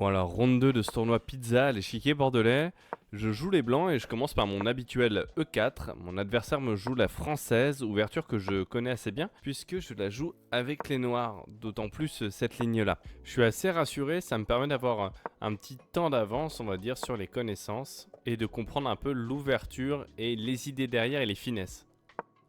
Bon alors, ronde 2 de ce tournoi pizza à l'échiquier bordelais. Je joue les blancs et je commence par mon habituel E4. Mon adversaire me joue la française, ouverture que je connais assez bien, puisque je la joue avec les noirs, d'autant plus cette ligne-là. Je suis assez rassuré, ça me permet d'avoir un petit temps d'avance, on va dire, sur les connaissances, et de comprendre un peu l'ouverture et les idées derrière et les finesses.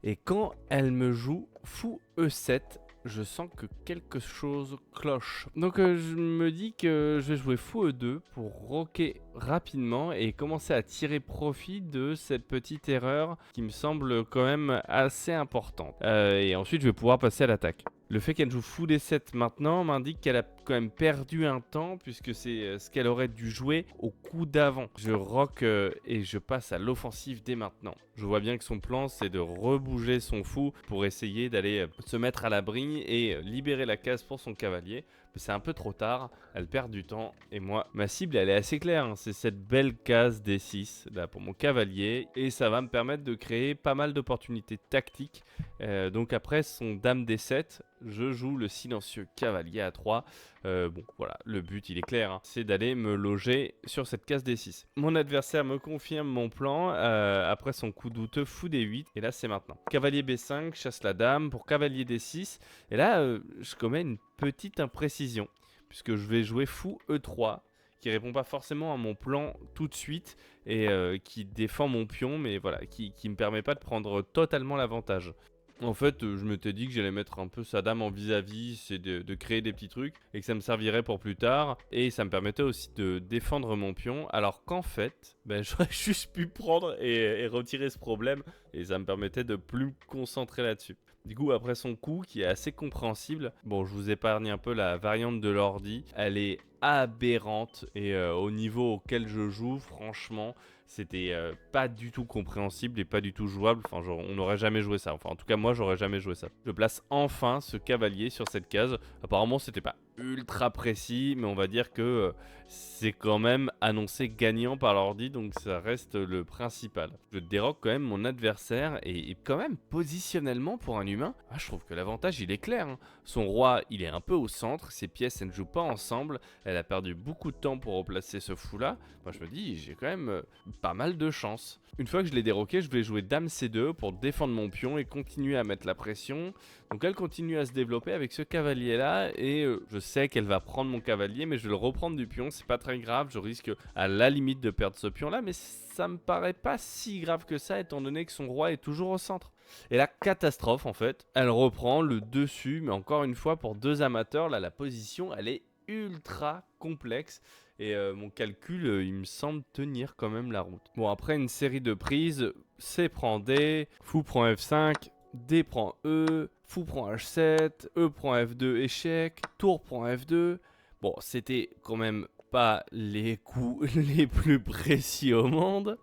Et quand elle me joue fou E7, je sens que quelque chose cloche. Donc je me dis que je vais jouer fou E2 pour roquer rapidement et commencer à tirer profit de cette petite erreur qui me semble quand même assez importante. Et ensuite je vais pouvoir passer à l'attaque. Le fait qu'elle joue fou D7 maintenant m'indique qu'elle a quand même perdu un temps puisque c'est ce qu'elle aurait dû jouer au coup d'avant. Je rock et je passe à l'offensive dès maintenant. Je vois bien que son plan c'est de rebouger son fou pour essayer d'aller se mettre à l'abri et libérer la case pour son cavalier. Mais c'est un peu trop tard, elle perd du temps et moi, ma cible elle est assez claire, hein. C'est cette belle case D6 là pour mon cavalier et ça va me permettre de créer pas mal d'opportunités tactiques. Donc après son dame D7, je joue le silencieux cavalier à 3. Bon voilà, le but il est clair, hein, c'est d'aller me loger sur cette case D6. Mon adversaire me confirme mon plan après son coup douteux fou D8 et là c'est maintenant. Cavalier B5, chasse la dame pour cavalier D6 et là je commets une petite imprécision puisque je vais jouer fou E3 qui répond pas forcément à mon plan tout de suite et qui défend mon pion mais voilà, qui me permet pas de prendre totalement l'avantage. En fait, je m'étais dit que j'allais mettre un peu sa dame en vis-à-vis, c'est de créer des petits trucs, et que ça me servirait pour plus tard, et ça me permettait aussi de défendre mon pion, alors qu'en fait, j'aurais juste pu prendre et retirer ce problème, et ça me permettait de plus me concentrer là-dessus. Du coup, après son coup, qui est assez compréhensible, bon, je vous épargne un peu la variante de l'ordi, elle est aberrante, et au niveau auquel je joue, franchement, c'était pas du tout compréhensible et pas du tout jouable. Enfin, genre, on n'aurait jamais joué ça. Enfin, en tout cas, moi, j'aurais jamais joué ça. Je place enfin ce cavalier sur cette case. Apparemment, c'était pas ultra précis, mais on va dire que c'est quand même annoncé gagnant par l'ordi, donc ça reste le principal. Je déroque quand même mon adversaire et quand même positionnellement pour un humain, je trouve que l'avantage il est clair, hein. Son roi il est un peu au centre, ses pièces elles ne jouent pas ensemble, elle a perdu beaucoup de temps pour replacer ce fou là. Moi je me dis j'ai quand même pas mal de chance. Une fois que je l'ai déroqué, je vais jouer dame C2 pour défendre mon pion et continuer à mettre la pression. Donc elle continue à se développer avec ce cavalier là et je sais qu'elle va prendre mon cavalier mais je vais le reprendre du pion, c'est pas très grave, je risque à la limite de perdre ce pion là mais ça me paraît pas si grave que ça étant donné que son roi est toujours au centre. Et la catastrophe en fait, elle reprend le dessus mais encore une fois pour deux amateurs là la position elle est ultra complexe et mon calcul il me semble tenir quand même la route. Bon après une série de prises, C prend D, fou prend F5, D prend E, fou prend H7, E prend F2 échec, tour prend F2. Bon c'était quand même pas les coups les plus précis au monde.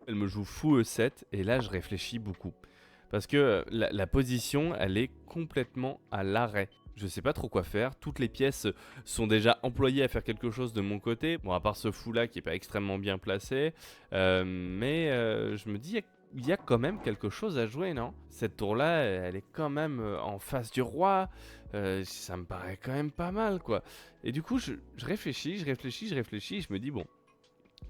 Elle me joue fou E7 et là je réfléchis beaucoup. Parce que la position elle est complètement à l'arrêt. Je sais pas trop quoi faire, toutes les pièces sont déjà employées à faire quelque chose de mon côté, bon à part ce fou là qui est pas extrêmement bien placé, mais je me dis il y a quand même quelque chose à jouer, non? Cette tour là elle est quand même en face du roi, ça me paraît quand même pas mal quoi. Et du coup je réfléchis, je me dis bon,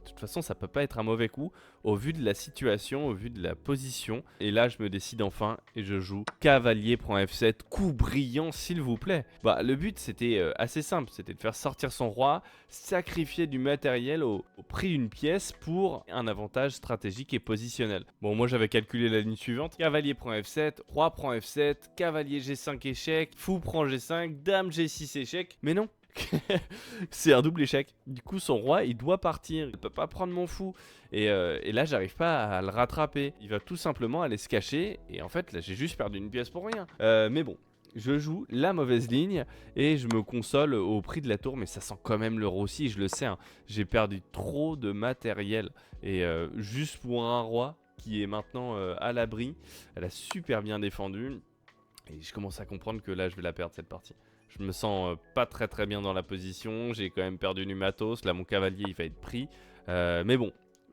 de toute façon, ça peut pas être un mauvais coup au vu de la situation, au vu de la position. Et là, je me décide enfin et je joue cavalier prend F7, coup brillant s'il vous plaît. Bah, le but c'était assez simple, c'était de faire sortir son roi, sacrifier du matériel au prix d'une pièce pour un avantage stratégique et positionnel. Bon, moi j'avais calculé la ligne suivante, cavalier prend F7, roi prend F7, cavalier G5 échec, fou prend G5, dame G6 échec, mais non. C'est un double échec. Du coup, son roi, il doit partir. Il peut pas prendre mon fou. Et là, j'arrive pas à le rattraper. Il va tout simplement aller se cacher. Et en fait, là, j'ai juste perdu une pièce pour rien. Mais bon, je joue la mauvaise ligne et je me console au prix de la tour. Mais ça sent quand même le roussi, je le sais, hein. J'ai perdu trop de matériel. Et juste pour un roi qui est maintenant à l'abri, elle a super bien défendu. Et je commence à comprendre que là, je vais la perdre cette partie. Je me sens pas très bien dans la position. J'ai quand même perdu du matos. Là, mon cavalier, il va être pris. Mais bon,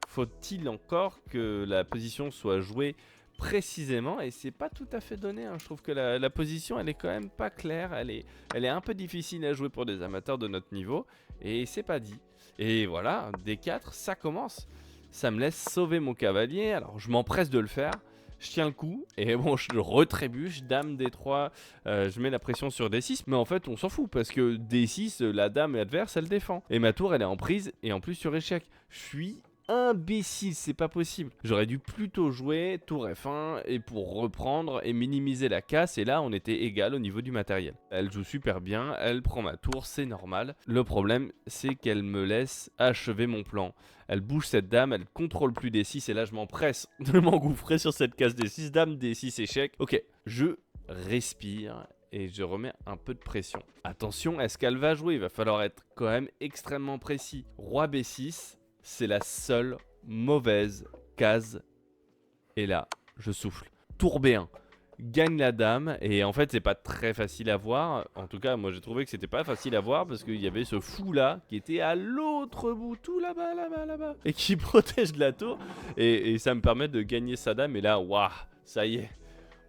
faut-il encore que la position soit jouée précisément? Et c'est pas tout à fait donné, hein. Je trouve que la position, elle est quand même pas claire. Elle est un peu difficile à jouer pour des amateurs de notre niveau. Et c'est pas dit. Et voilà, D4, ça commence. Ça me laisse sauver mon cavalier. Alors je m'empresse de le faire. Je tiens le coup. Et bon, je retrébuche. Dame D3. Je mets la pression sur D6. Mais en fait, on s'en fout. Parce que D6, la dame adverse, elle défend. Et ma tour, elle est en prise. Et en plus sur échec. Je suis imbécile, c'est pas possible. J'aurais dû plutôt jouer tour F1 et pour reprendre et minimiser la casse, et là on était égal au niveau du matériel. Elle joue super bien, elle prend ma tour, c'est normal. Le problème c'est qu'elle me laisse achever mon plan. Elle bouge cette dame, elle contrôle plus D6 et là je m'empresse de m'engouffrer sur cette case D6, dame D6 échec. Ok, je respire et je remets un peu de pression. Attention, est-ce qu'elle va jouer? Il va falloir être quand même extrêmement précis. Roi B6, c'est la seule mauvaise case. Et là, je souffle. Tour B1. Gagne la dame. Et en fait, c'est pas très facile à voir. En tout cas, moi, j'ai trouvé que c'était pas facile à voir parce qu'il y avait ce fou-là qui était à l'autre bout, tout là-bas, là-bas, là-bas. Et qui protège de la tour. Et ça me permet de gagner sa dame. Et là, waouh, ça y est.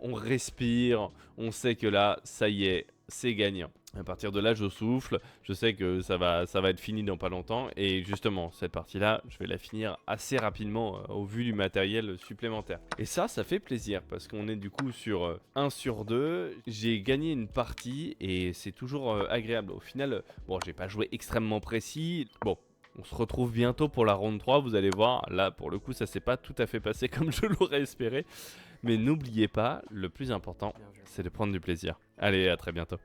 On respire. On sait que là, ça y est, c'est gagnant. À partir de là, je souffle. Je sais que ça va être fini dans pas longtemps. Et justement, cette partie-là, je vais la finir assez rapidement au vu du matériel supplémentaire. Et ça fait plaisir parce qu'on est du coup sur 1 sur 2. J'ai gagné une partie et c'est toujours agréable. Au final, bon, j'ai pas joué extrêmement précis. Bon. On se retrouve bientôt pour la ronde 3, vous allez voir, là pour le coup ça s'est pas tout à fait passé comme je l'aurais espéré. Mais n'oubliez pas, le plus important, c'est de prendre du plaisir. Allez, à très bientôt.